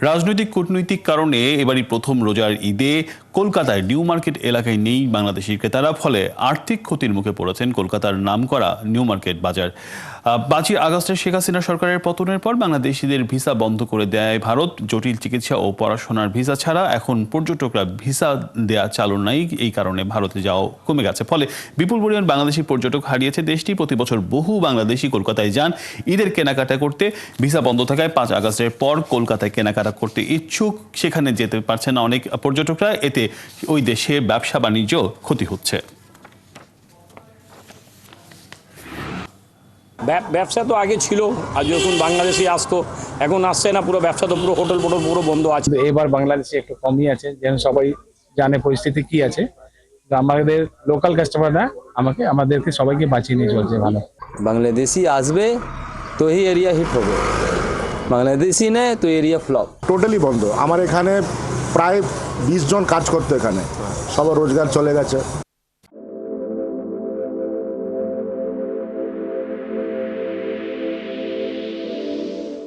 রাজনৈতিক কূটনৈতিক কারণে এবারই প্রথম রোজার ঈদে কলকাতায় নিউ মার্কেট এলাকায় নেই বাংলাদেশি ক্রেতারা, ফলে আর্থিক ক্ষতির মুখে পড়েছেন কলকাতার নামকরা নিউ মার্কেট বাজার। 5ই আগস্টে শেখ হাসিনা সরকারের পতনের পর বাংলাদেশিদের ভিসা বন্ধ করে দেয় ভারত। জটিল চিকিৎসা ও পড়াশোনার ভিসা ছাড়া এখন পর্যটকরা ভিসা দেয়া চালু নাই। এই কারণে ভারতে যাওয়া কমে গেছে, ফলে বিপুল পরিমাণ বাংলাদেশি পর্যটক হারিয়েছে দেশটি। প্রতি বছর বহু বাংলাদেশি কলকাতায় যান ঈদের কেনাকাটা করতে। ভিসা বন্ধ থাকায় 5 আগস্টের পর কলকাতায় কেনাকাটা করতে ইচ্ছুক সেখানে যেতে পারছেন না অনেক পর্যটকরা। এতে ওই দেশে ব্যবসা বাণিজ্য ক্ষতি হচ্ছে। ব্যবসা তো আগে ছিল, আর যখন বাংলাদেশি আসতো, এখন আসছে না। পুরো ব্যবসা তো পুরো হোটেল পুরো বন্ধ আছে। এবার বাংলাদেশে একটু কমই আছে, যেন সবাই জানে পরিস্থিতি কি আছে। তো আমাদের লোকাল কাস্টমাররা আমাদেরকে সবাইকে বাঁচিয়ে নিয়ে চলছে ভালো। বাংলাদেশি আসবে তো এই এরিয়া হিট হবে, বাংলাদেশি নেই তো এরিয়া ফ্লপ। টোটালি বন্ধ। আমার এখানে প্রায় 20 জন কাজ করতো, এখানে সবার রোজগার চলে গেছে।